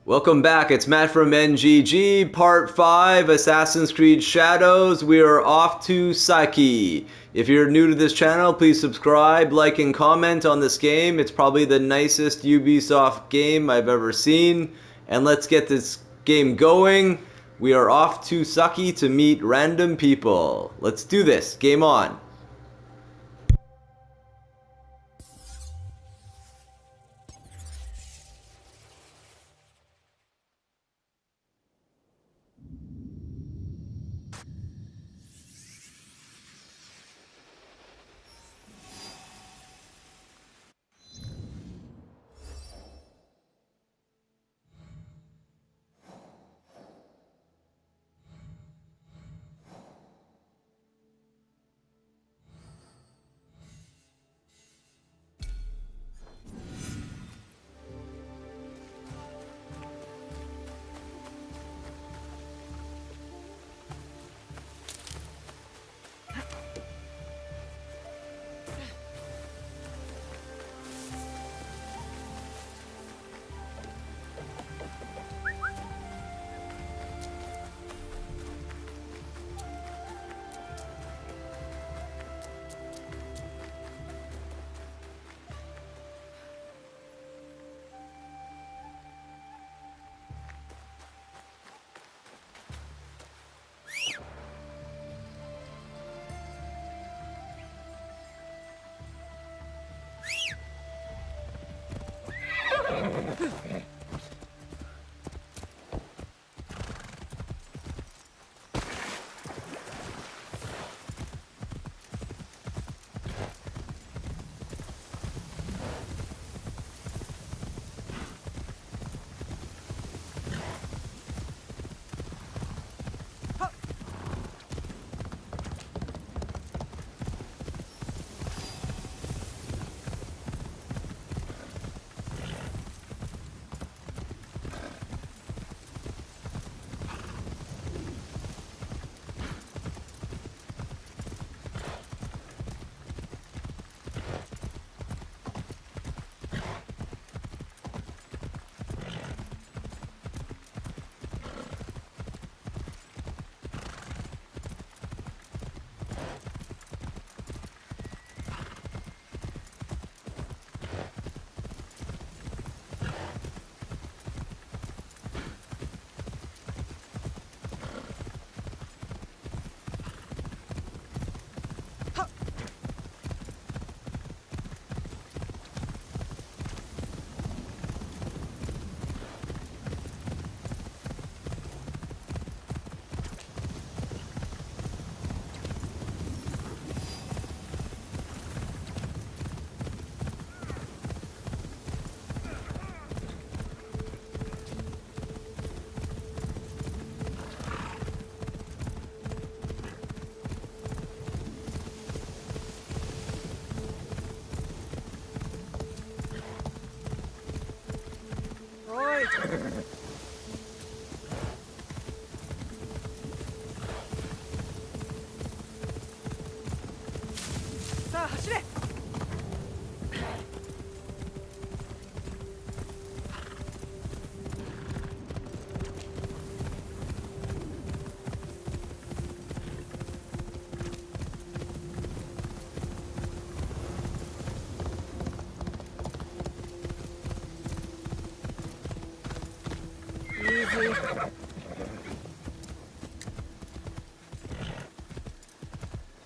Welcome back, it's Matt from NGG, Part 5, Assassin's Creed Shadows. We are off to Psyche. If you're new to this channel, please subscribe, like, and comment on this game. It's probably the nicest Ubisoft game I've ever seen. And let's get this game going. We are off to Psyche to meet random people. Let's do this. Game on.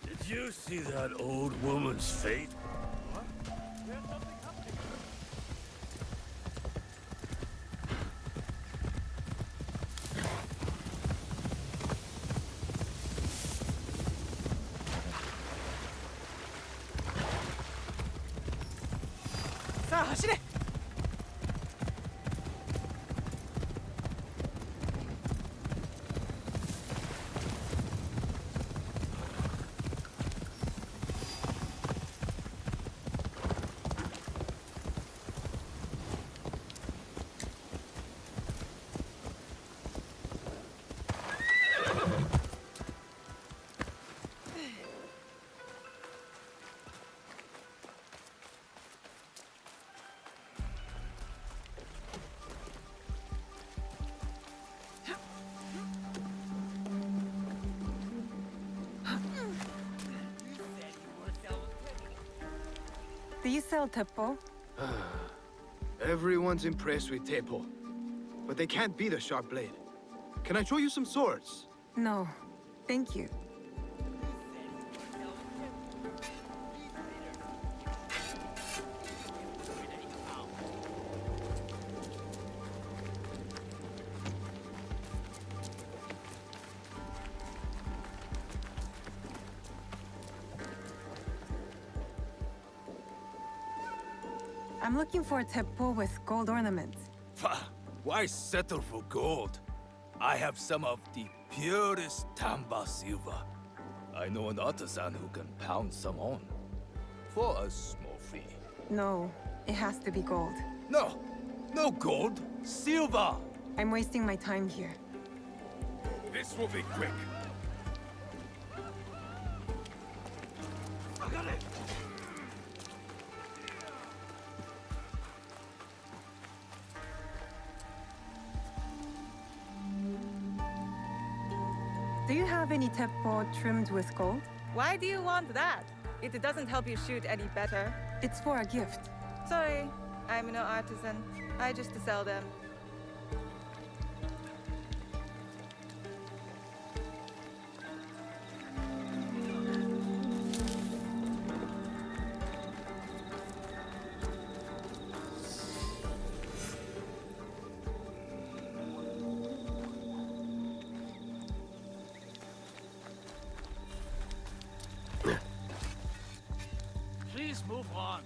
Did you see that old woman's fate? What? There's something happening. Do you sell teppo? Everyone's impressed with Teppo, but they can't beat a sharp blade. Can I show you some swords? No, thank you. I'm looking for a teppo with gold ornaments. Why settle for gold? I have some of the purest Tamba silver. I know an artisan who can pound some on. For a small fee. No, it has to be gold. No! No gold! Silver! I'm wasting my time here. This will be quick. I got it! Do you have any teppo trimmed with gold? Why do you want that? It doesn't help you shoot any better. It's for a gift. Sorry, I'm no artisan. I just sell them. Please move on.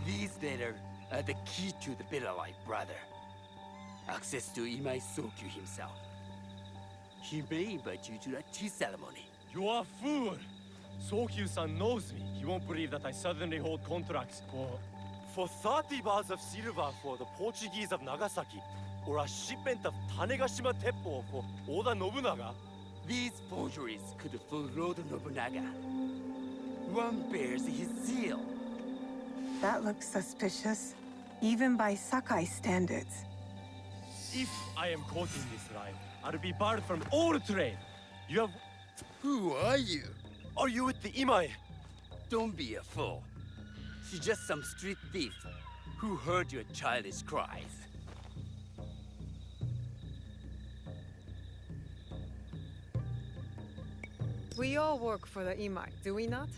These letters are the key to the better life, brother. Access to Imai Sokyu himself. He may invite you to a tea ceremony. You are a fool! Sokyu-san knows me. He won't believe that I suddenly hold contracts for 30 bars of silver for the Portuguese of Nagasaki, or a shipment of Tanegashima Teppo for Oda Nobunaga. These forgeries could fool Lord Nobunaga. One bears his seal. That looks suspicious, even by Sakai standards. If I am caught in this lie, I'll be barred from all trade. You have... Who are you? Are you with the Imai? Don't be a fool. She's just some street thief who heard your childish cries. We all work for the Imai, do we not?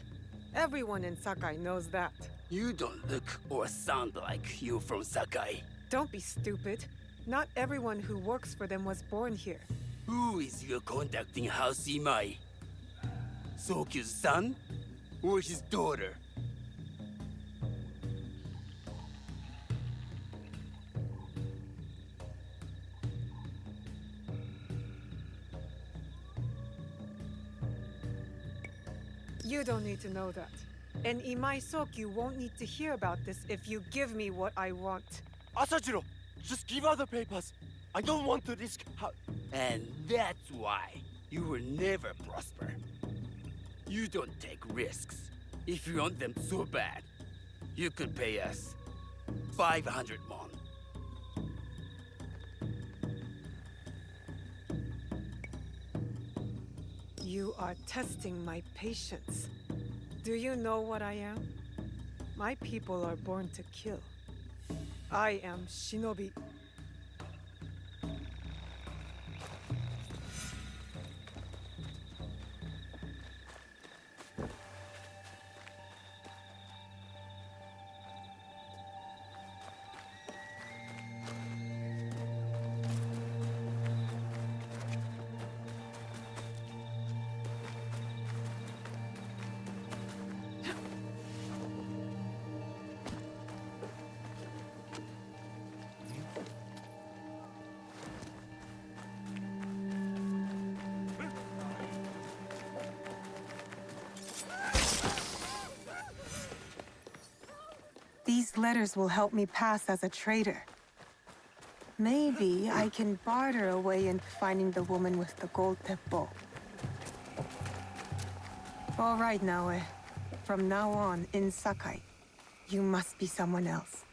Everyone in Sakai knows that. You don't look or sound like you from Sakai. Don't be stupid. Not everyone who works for them was born here. Who is your conducting House Imai? Sokyu's son? Or his daughter? You don't need to know that. And Imai Sokyu won't need to hear about this if you give me what I want. Asajiro, just give her the papers. I don't want to risk... And that's why you will never prosper. You don't take risks. If you want them so bad, you could pay us 500 won. You are testing my patience. Do you know what I am? My people are born to kill. I am Shinobi. These letters will help me pass as a trader. Maybe I can barter a way into finding the woman with the gold teppo. All right, Naoe. From now on, in Sakai, you must be someone else.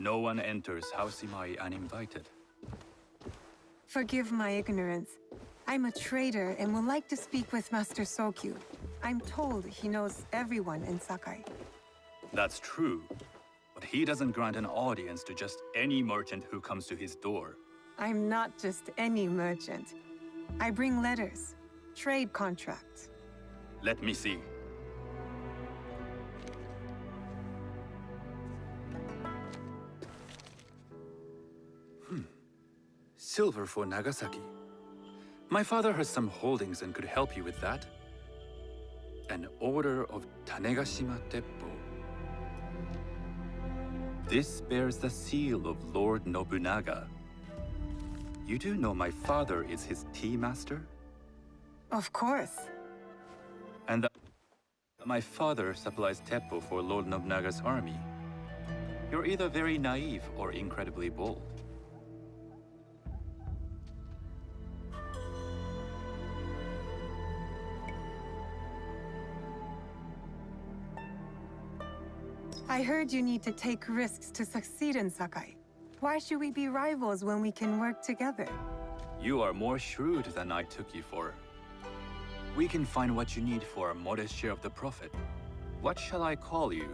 No one enters House Imai uninvited. Forgive my ignorance. I'm a trader and would like to speak with Master Sokyu. I'm told he knows everyone in Sakai. That's true, but he doesn't grant an audience to just any merchant who comes to his door. I'm not just any merchant. I bring letters, trade contracts. Let me see. Silver for Nagasaki. My father has some holdings and could help you with that. An order of Tanegashima Teppo. This bears the seal of Lord Nobunaga. You do know my father is his tea master? Of course. And my father supplies Teppo for Lord Nobunaga's army. You're either very naive or incredibly bold. I heard you need to take risks to succeed in Sakai. Why should we be rivals when we can work together? You are more shrewd than I took you for. We can find what you need for a modest share of the profit. What shall I call you?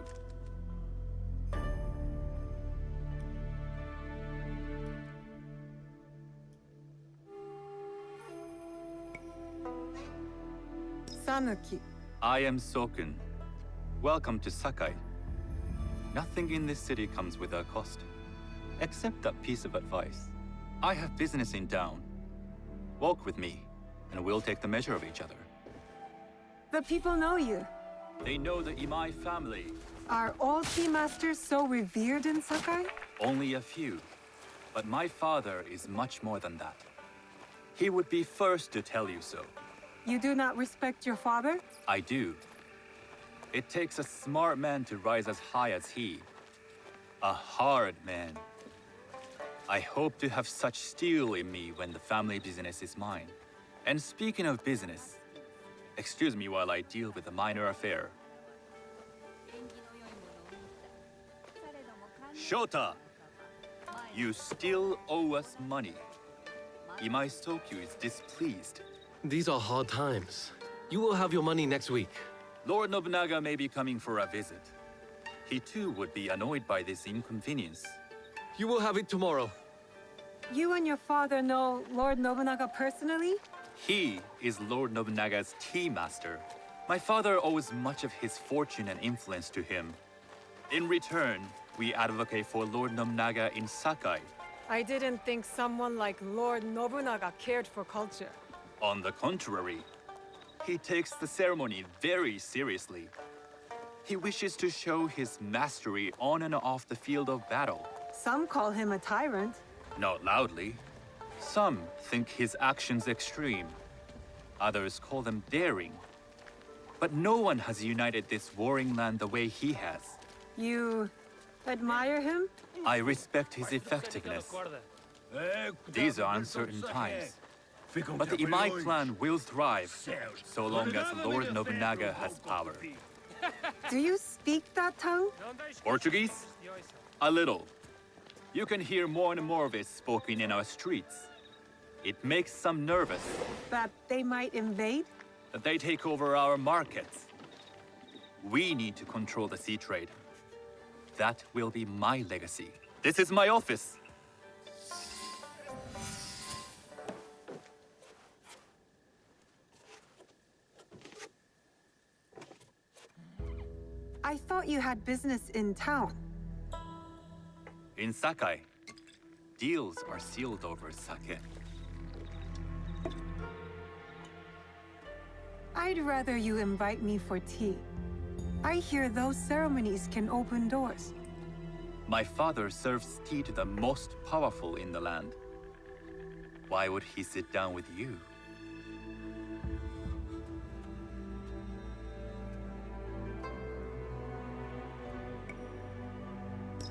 Sanuki. I am Sokun. Welcome to Sakai. Nothing in this city comes without cost, except that piece of advice. I have business in town. Walk with me, and we'll take the measure of each other. The people know you. They know the Imai family. Are all tea masters so revered in Sakai? Only a few. But my father is much more than that. He would be first to tell you so. You do not respect your father? I do. It takes a smart man to rise as high as he. A hard man. I hope to have such steel in me when the family business is mine. And speaking of business, excuse me while I deal with a minor affair. Shota! You still owe us money. Imai Sokyu is displeased. These are hard times. You will have your money next week. Lord Nobunaga may be coming for a visit. He too would be annoyed by this inconvenience. You will have it tomorrow. You and your father know Lord Nobunaga personally? He is Lord Nobunaga's tea master. My father owes much of his fortune and influence to him. In return, we advocate for Lord Nobunaga in Sakai. I didn't think someone like Lord Nobunaga cared for culture. On the contrary, he takes the ceremony very seriously. He wishes to show his mastery on and off the field of battle. Some call him a tyrant. Not loudly. Some think his actions extreme. Others call them daring. But no one has united this warring land the way he has. You admire him? I respect his effectiveness. These are uncertain times. But the Imai clan will thrive, so long as Lord Nobunaga has power. Do you speak that tongue? Portuguese? A little. You can hear more and more of it spoken in our streets. It makes some nervous That they might invade? that they take over our markets. We need to control the sea trade. That will be my legacy. This is my office. I thought you had business in town. In Sakai, deals are sealed over sake. I'd rather you invite me for tea. I hear those ceremonies can open doors. My father serves tea to the most powerful in the land. Why would he sit down with you?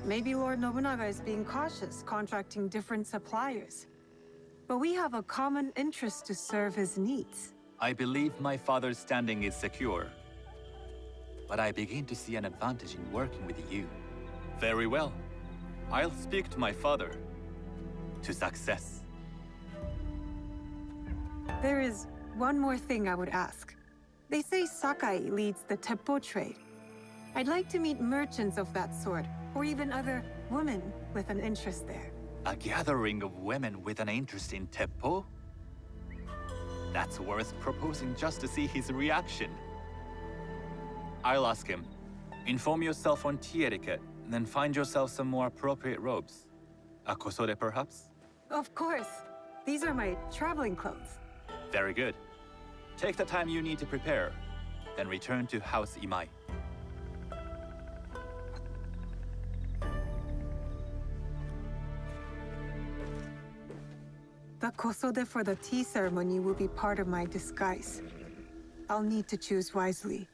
Maybe Lord Nobunaga is being cautious, contracting different suppliers. But we have a common interest to serve his needs. I believe my father's standing is secure. But I begin to see an advantage in working with you. Very well. I'll speak to my father. To success. There is one more thing I would ask. They say Sakai leads the teppo trade. I'd like to meet merchants of that sort, or even other women with an interest there. A gathering of women with an interest in teppo? That's worth proposing just to see his reaction. I'll ask him. Inform yourself on tea etiquette, then find yourself some more appropriate robes. A kosode, perhaps? Of course. These are my traveling clothes. Very good. Take the time you need to prepare, then return to House Imai. The kosode for the tea ceremony will be part of my disguise. I'll need to choose wisely.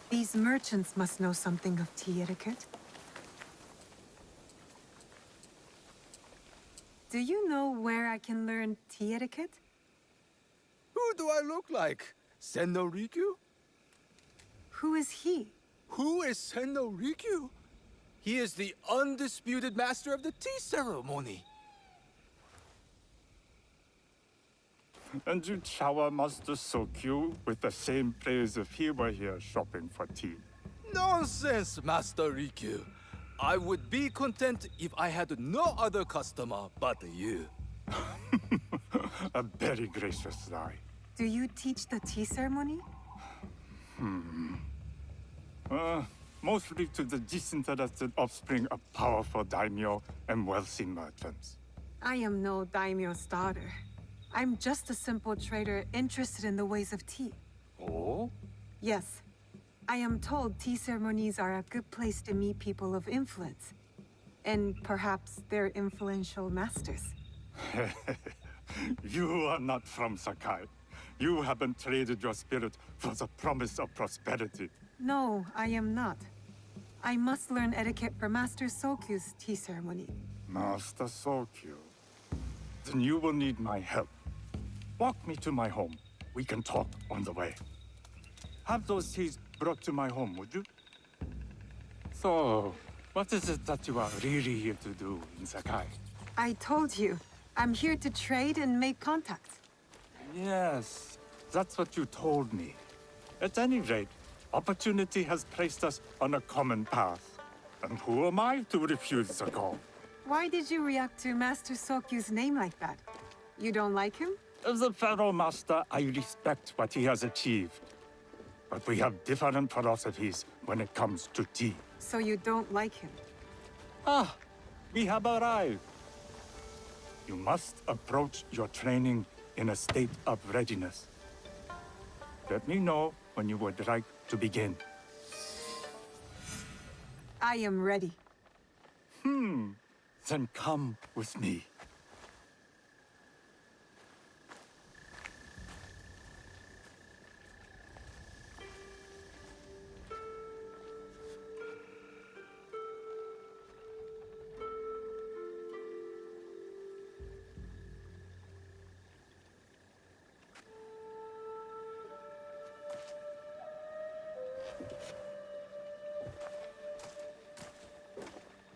These merchants must know something of tea etiquette. Do you know where I can learn tea etiquette? Who do I look like? Senno Rikyu? Who is he? Who is Senno Rikyu? He is the undisputed master of the tea ceremony. And you Chawa Master Sokyu with the same praise if he were here shopping for tea. Nonsense, Master Rikyu. I would be content if I had no other customer but you. A very gracious lie. Do you teach the tea ceremony? Mostly to the disinterested offspring of powerful daimyo and wealthy merchants. I am no daimyo's daughter. I'm just a simple trader interested in the ways of tea. Oh? Yes. I am told tea ceremonies are a good place to meet people of influence. And perhaps their influential masters. You are not from Sakai. You haven't traded your spirit for the promise of prosperity. No, I am not. I must learn etiquette for Master Sokyu's tea ceremony. Master Sokyu. Then you will need my help. Walk me to my home. We can talk on the way. Have those teas brought to my home, would you? So, what is it that you are really here to do in Sakai? I told you, I'm here to trade and make contacts. Yes, that's what you told me. At any rate, opportunity has placed us on a common path. And who am I to refuse the call? Why did you react to Master Sokyu's name like that? You don't like him? As a Pharaoh Master, I respect what he has achieved. But we have different philosophies when it comes to tea. So you don't like him? Ah, we have arrived. You must approach your training in a state of readiness. Let me know when you would like to begin. I am ready. Then come with me.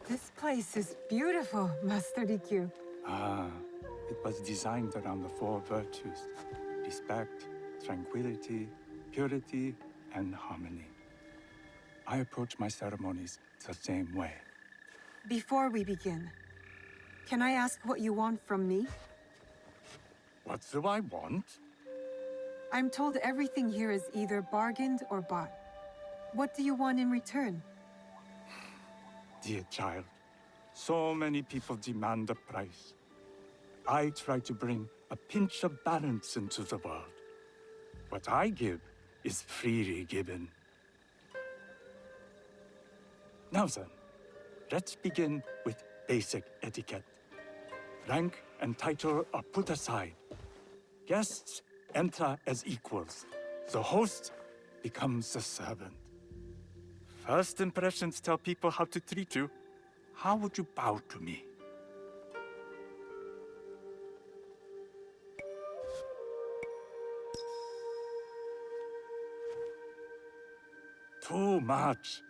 This place is beautiful, Master Rikyu. Ah, it was designed around the four virtues: respect, tranquility, purity, and harmony. I approach my ceremonies the same way. Before we begin, can I ask what you want from me? What do I want? I'm told everything here is either bargained or bought. What do you want in return? Dear child, so many people demand a price. I try to bring a pinch of balance into the world. What I give is freely given. Now then, let's begin with basic etiquette. Rank and title are put aside. Guests enter as equals. The host becomes the servant. First impressions tell people how to treat you. How would you bow to me? Too much.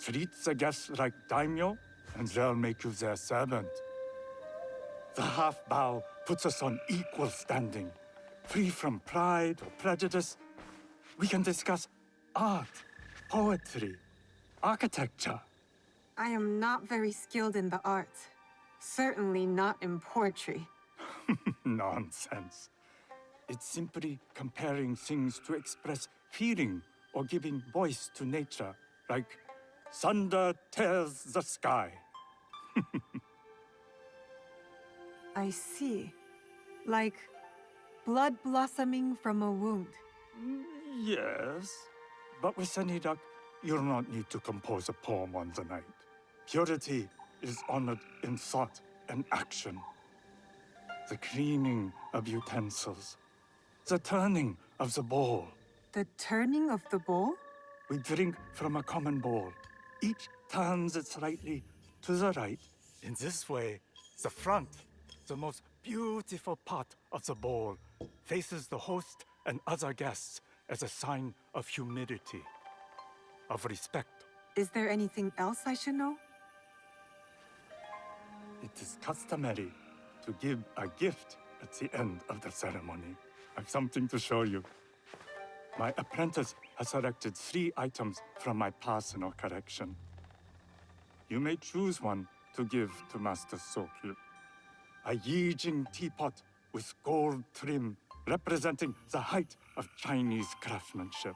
Treat the guests like daimyo, and they'll make you their servant. The half bow puts us on equal standing, free from pride or prejudice. We can discuss art, poetry, architecture. I am not very skilled in the arts. Certainly not in poetry. Nonsense. It's simply comparing things to express feeling or giving voice to nature, like thunder tears the sky. I see. Like blood blossoming from a wound. Yes, but with any luck, you'll not need to compose a poem on the night. Purity is honored in thought and action. The cleaning of utensils, the turning of the bowl. The turning of the bowl? We drink from a common bowl. Each turns it slightly to the right. In this way, the front, the most beautiful part of the bowl, faces the host and other guests as a sign of humility, of respect. Is there anything else I should know? It is customary to give a gift at the end of the ceremony. I've something to show you. My apprentice has selected 3 items from my personal collection. You may choose one to give to Master Sokyu. A Yijing teapot with gold trim representing the height of Chinese craftsmanship.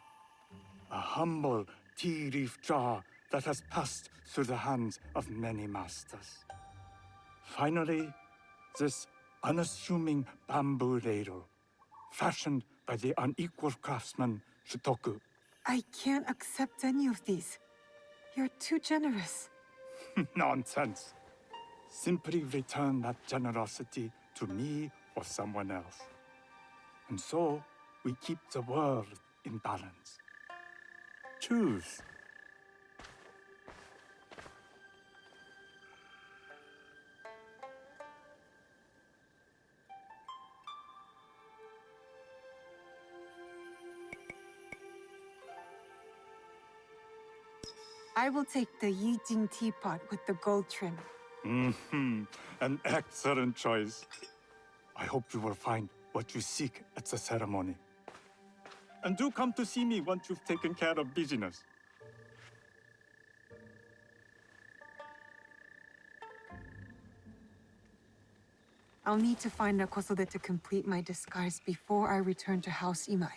A humble tea leaf jar that has passed through the hands of many masters. Finally, this unassuming bamboo ladle, fashioned by the unequal craftsman Shutoku. I can't accept any of these. You're too generous. Nonsense. Simply return that generosity to me or someone else. And so, we keep the world in balance. Choose. I will take the Yijing teapot with the gold trim. An excellent choice. I hope you will find what you seek at the ceremony. And do come to see me once you've taken care of business. I'll need to find a kosode to complete my disguise before I return to House Imai.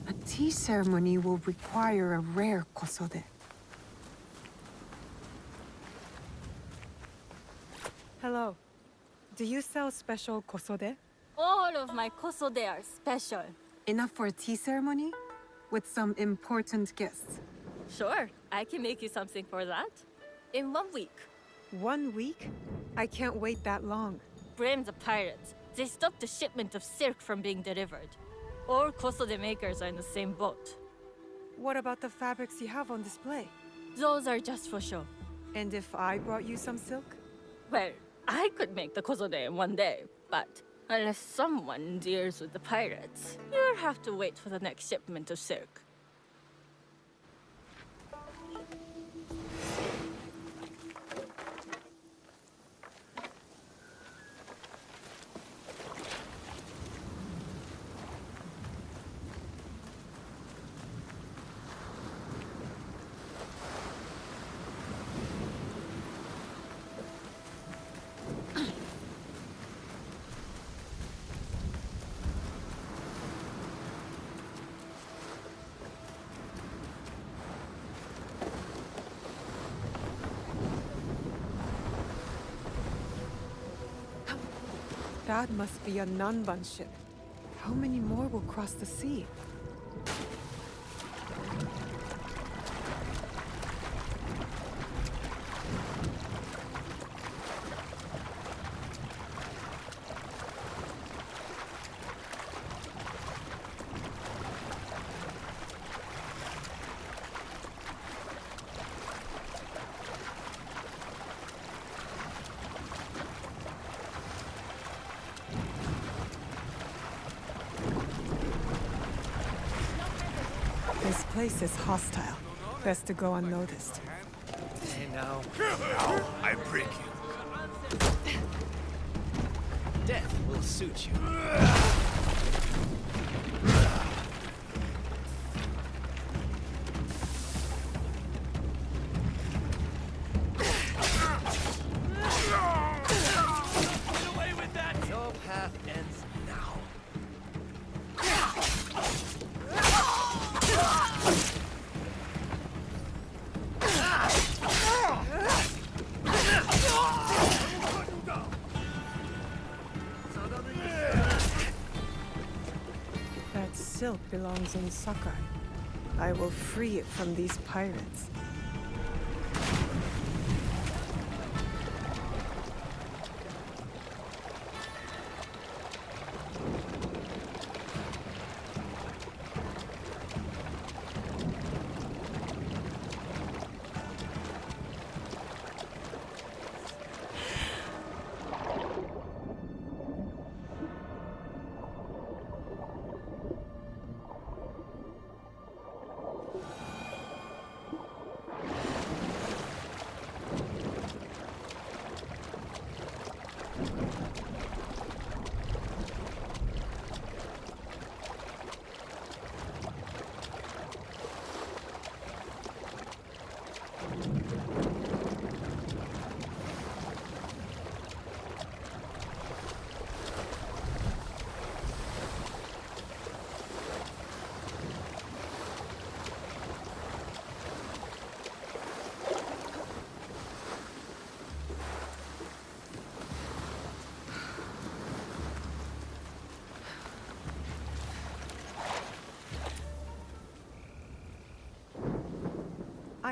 A tea ceremony will require a rare kosode. Hello. Do you sell special kosode? All of my kosode are special. Enough for a tea ceremony? With some important guests. Sure, I can make you something for that. In 1 week. 1 week? I can't wait that long. Blame the pirates. They stopped the shipment of silk from being delivered. All kosode makers are in the same boat. What about the fabrics you have on display? Those are just for show. And if I brought you some silk? Well, I could make the kosode in 1 day, but unless someone deals with the pirates, you'll have to wait for the next shipment of silk. That must be a Nanban ship. How many more will cross the sea? This place is hostile. Best to go unnoticed. Hey, now. Now I break you. Death will suit you. Get away with that! Your path ends now. That silk belongs in Sakai. I will free it from these pirates.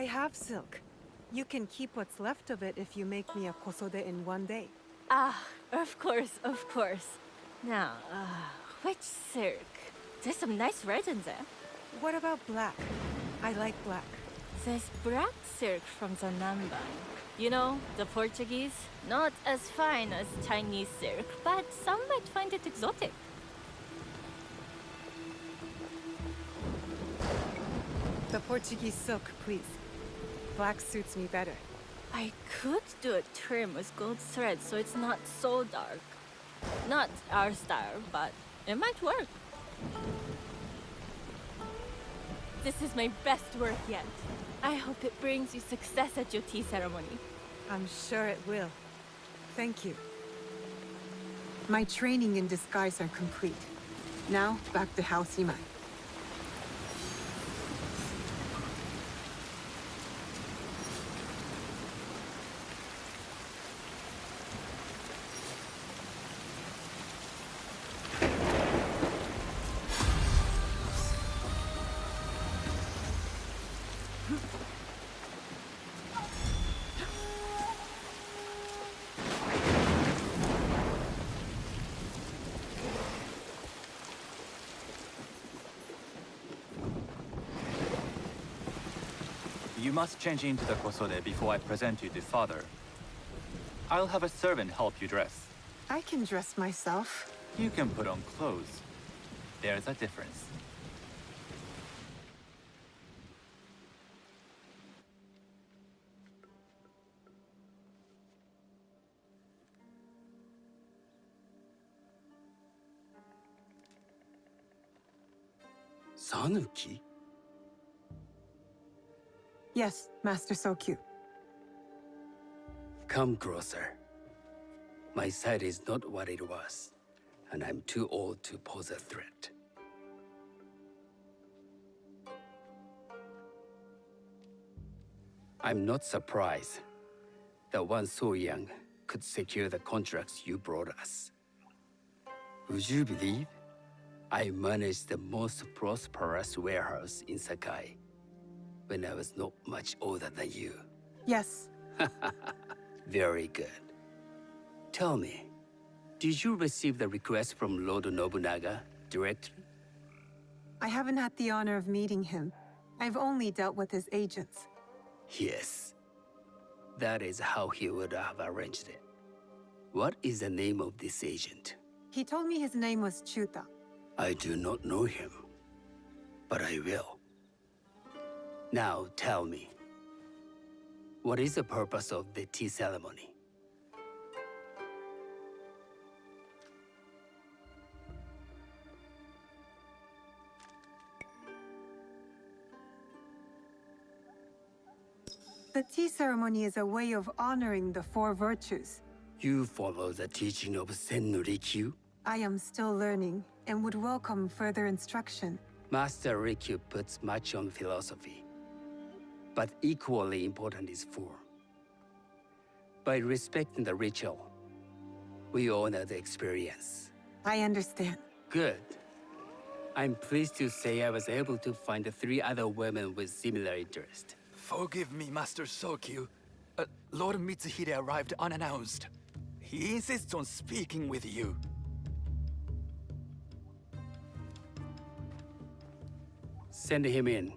I have silk. You can keep what's left of it if you make me a kosode in one day. Ah, of course, of course. Now, which silk? There's some nice red in there. What about black? I like black. There's black silk from the Namban. You know, the Portuguese? Not as fine as Chinese silk, but some might find it exotic. The Portuguese silk, please. Black suits me better. I could do a trim with gold thread so it's not so dark. Not our style, but it might work. This is my best work yet. I hope it brings you success at your tea ceremony. I'm sure it will. Thank you. My training in disguise are complete. Now, back to House Imai. You must change into the kosode before I present you to father. I'll have a servant help you dress. I can dress myself. You can put on clothes. There's a difference. Sanuki? Yes, Master Sokyu. Come closer. My sight is not what it was, and I'm too old to pose a threat. I'm not surprised that one so young could secure the contracts you brought us. Would you believe I managed the most prosperous warehouse in Sakai when I was not much older than you? Yes. Very good. Tell me, did you receive the request from Lord Nobunaga directly? I haven't had the honor of meeting him. I've only dealt with his agents. Yes. That is how he would have arranged it. What is the name of this agent? He told me his name was Chuta. I do not know him, but I will. Now tell me, what is the purpose of the tea ceremony? The tea ceremony is a way of honoring the four virtues. You follow the teaching of Sen no Rikyu? I am still learning and would welcome further instruction. Master Rikyu puts much on philosophy, but equally important is form. By respecting the ritual, we honor the experience. I understand. Good. I'm pleased to say I was able to find the 3 other women with similar interest. Forgive me, Master Sokyu. Lord Mitsuhide arrived unannounced. He insists on speaking with you. Send him in.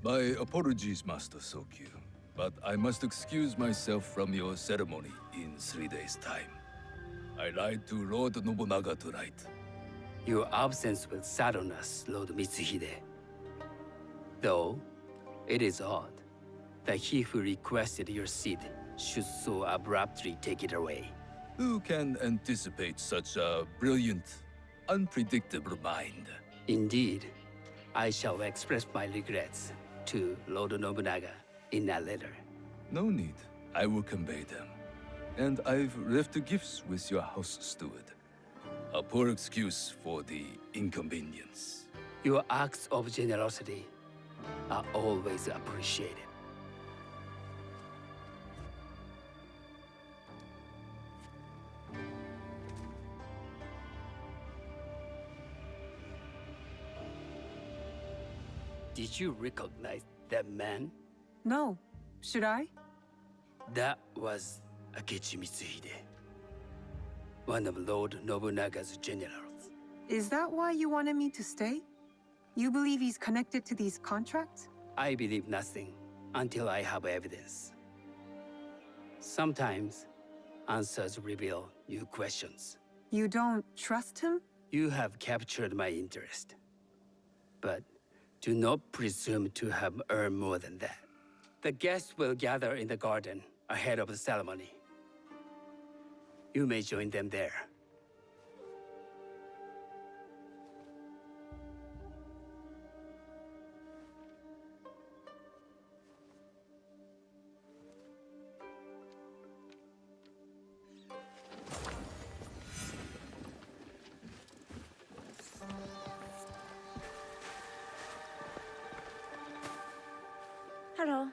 My apologies, Master Sokyu, but I must excuse myself from your ceremony in 3 days' time. I lied to Lord Nobunaga tonight. Your absence will sadden us, Lord Mitsuhide. Though, it is odd that he who requested your seat should so abruptly take it away. Who can anticipate such a brilliant, unpredictable mind? Indeed, I shall express my regrets to Lord Nobunaga in a letter. No need. I will convey them. And I've left the gifts with your house steward. A poor excuse for the inconvenience. Your acts of generosity are always appreciated. Did you recognize that man? No. Should I? That was Akechi Mitsuhide, one of Lord Nobunaga's generals. Is that why you wanted me to stay? You believe he's connected to these contracts? I believe nothing until I have evidence. Sometimes, answers reveal new questions. You don't trust him? You have captured my interest. But do not presume to have earned more than that. The guests will gather in the garden ahead of the ceremony. You may join them there. Hello.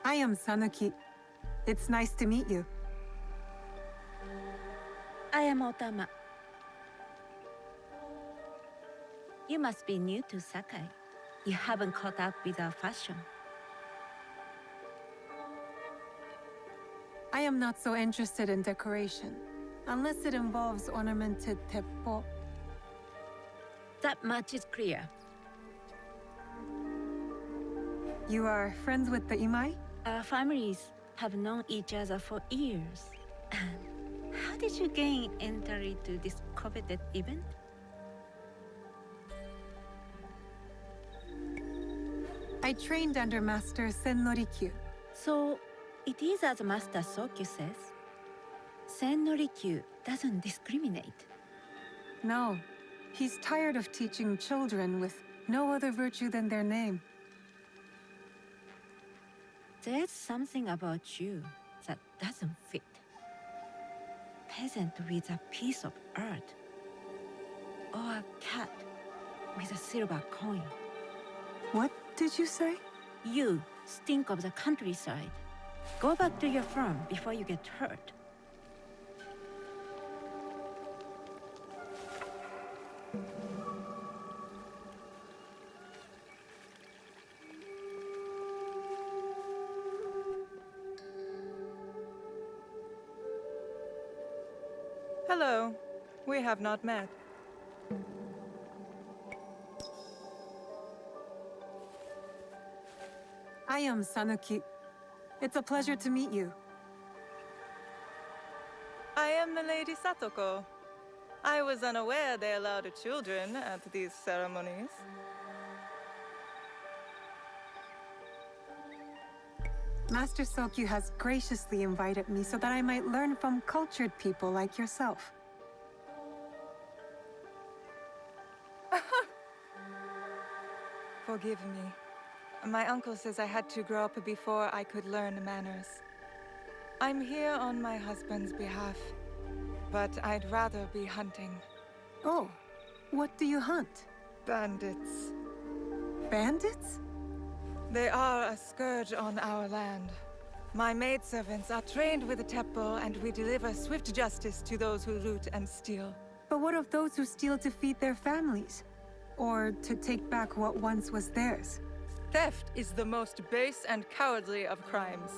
I am Sanuki. It's nice to meet you. I am Otama. You must be new to Sakai. You haven't caught up with our fashion. I am not so interested in decoration, unless it involves ornamented teppo. That much is clear. You are friends with the Imai? Our families have known each other for years. How did you gain entry to this coveted event? I trained under Master Sen Norikyu. So, it is as Master Sokyu says. Sen Norikyu doesn't discriminate. No, he's tired of teaching children with no other virtue than their name. There's something about you that doesn't fit. Peasant with a piece of earth. Or a cat with a silver coin. What did you say? You stink of the countryside. Go back to your farm before you get hurt. Hello. We have not met. I am Sanuki. It's a pleasure to meet you. I am the Lady Satoko. I was unaware they allowed children at these ceremonies. Master Sokyu has graciously invited me so that I might learn from cultured people like yourself. Forgive me. My uncle says I had to grow up before I could learn manners. I'm here on my husband's behalf, but I'd rather be hunting. Oh, what do you hunt? Bandits. Bandits? They are a scourge on our land. My maidservants are trained with the teppo, and we deliver swift justice to those who loot and steal. But what of those who steal to feed their families? Or to take back what once was theirs? Theft is the most base and cowardly of crimes.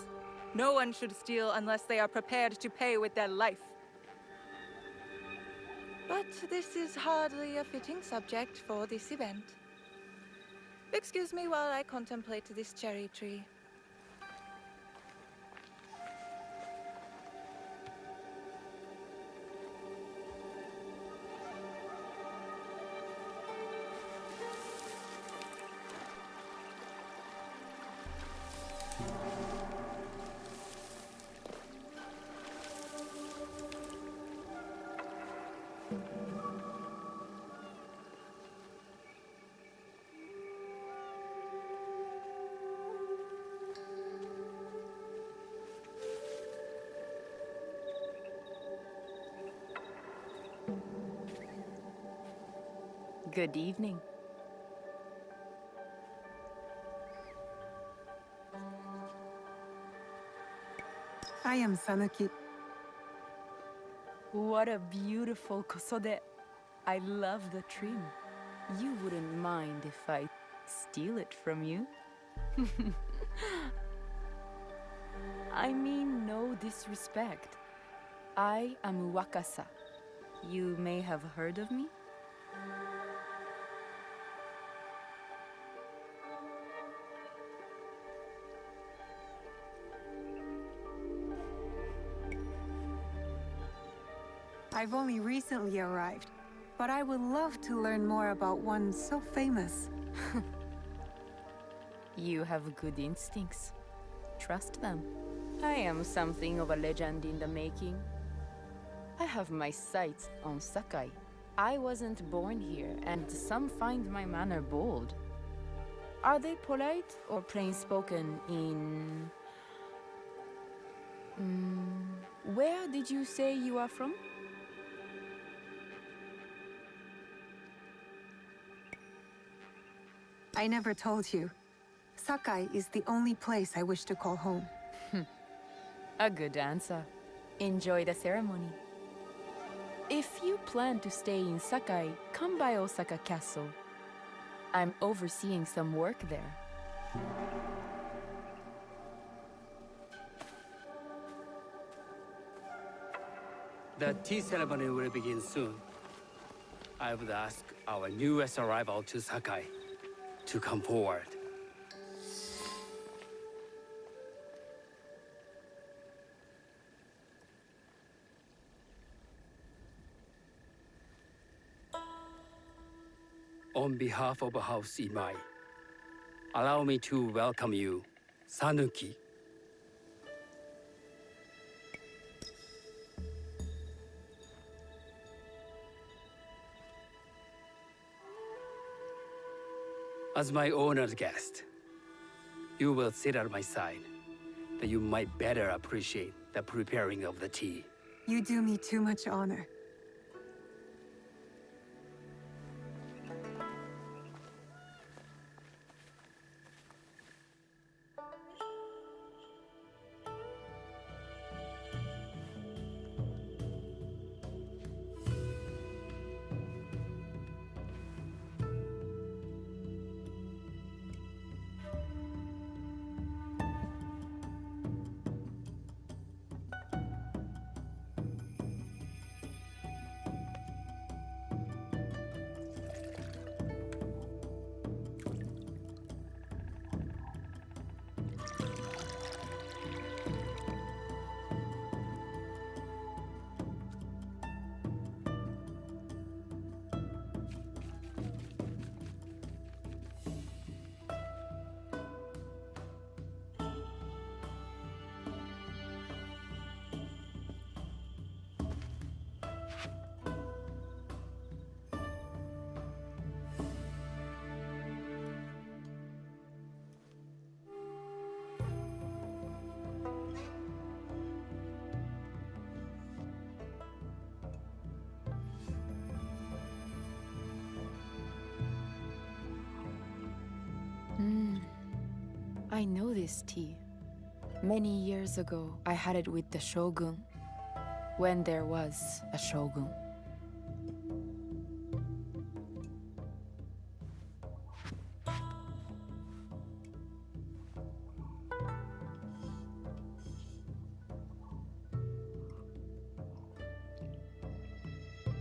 No one should steal unless they are prepared to pay with their life. But this is hardly a fitting subject for this event. Excuse me while I contemplate this cherry tree. Good evening. I am Sanuki. What a beautiful kosode. I love the trim. You wouldn't mind if I steal it from you? I mean no disrespect. I am Wakasa. You may have heard of me? I've only recently arrived, but I would love to learn more about one so famous. You have good instincts. Trust them. I am something of a legend in the making. I have my sights on Sakai. I wasn't born here, and some find my manner bold. Are they polite or plain-spoken in... where did you say you are from? I never told you. Sakai is the only place I wish to call home. A good answer. Enjoy the ceremony. If you plan to stay in Sakai, come by Osaka Castle. I'm overseeing some work there. The tea ceremony will begin soon. I would ask our newest arrival to Sakai to come forward. On behalf of House Imai, allow me to welcome you, Sanuki. As my honored guest, you will sit at my side, that you might better appreciate the preparing of the tea. You do me too much honor. I know this tea. Many years ago, I had it with the shogun, when there was a shogun.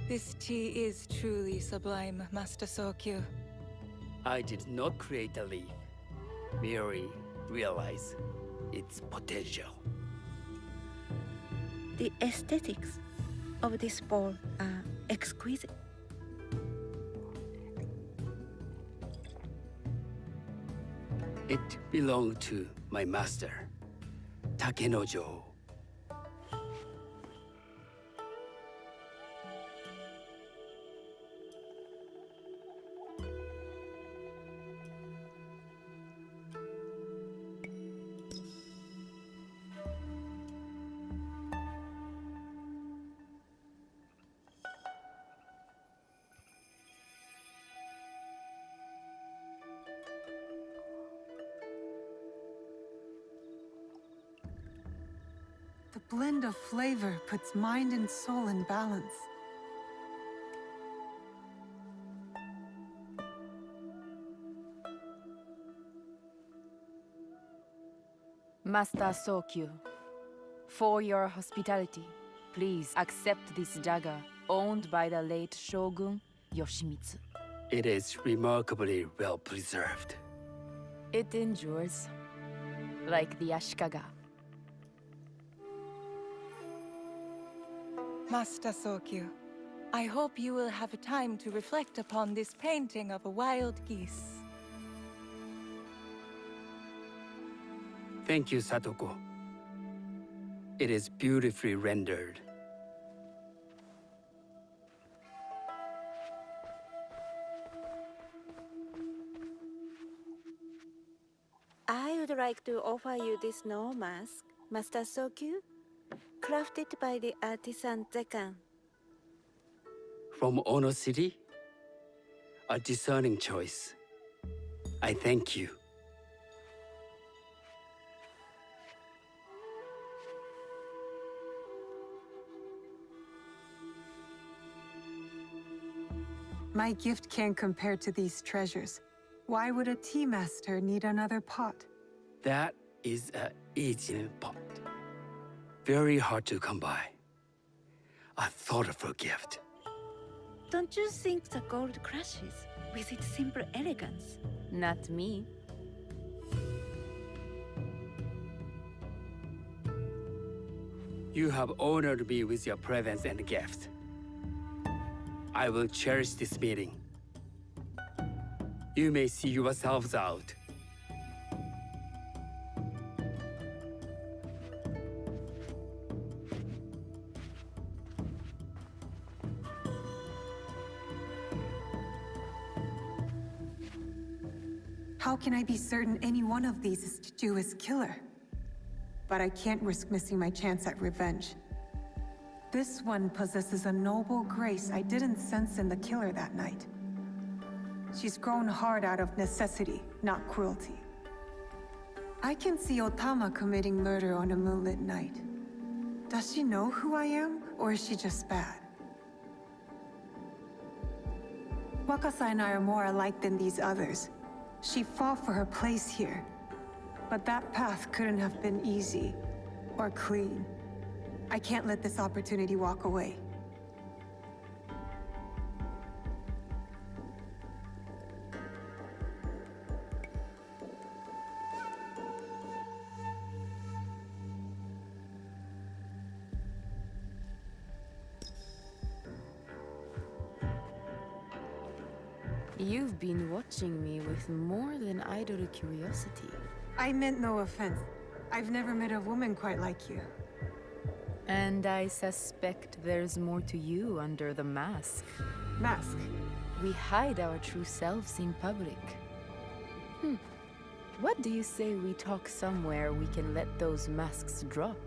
This tea is truly sublime, Master Sokyu. I did not create the leaf, merely realize its potential. The aesthetics of this bowl are exquisite. It belonged to my master, Takenojo. The blend of flavor puts mind and soul in balance. Master Sokyu, for your hospitality, please accept this dagger owned by the late Shogun Yoshimitsu. It is remarkably well preserved. It endures, like the Ashikaga. Master Sokyu, I hope you will have time to reflect upon this painting of a wild geese. Thank you, Satoko. It is beautifully rendered. I would like to offer you this snow mask, Master Sokyu, crafted by the artisan Zekan. From Ono City? A discerning choice. I thank you. My gift can't compare to these treasures. Why would a tea master need another pot? That is a Ijin pot. Very hard to come by. A thoughtful gift. Don't you think the gold crashes with its simple elegance? Not me. You have honored me with your presence and gift. I will cherish this meeting. You may see yourselves out. How can I be certain any one of these is to do his killer? But I can't risk missing my chance at revenge. This one possesses a noble grace I didn't sense in the killer that night. She's grown hard out of necessity, not cruelty. I can see Otama committing murder on a moonlit night. Does she know who I am, or is she just bad? Wakasa and I are more alike than these others. She fought for her place here. But that path couldn't have been easy, or clean. I can't let this opportunity walk away. You've been watching me with more than idle curiosity. I meant no offense. I've never met a woman quite like you. And I suspect there's more to you under the mask. Mask? We hide our true selves in public. What do you say we talk somewhere we can let those masks drop?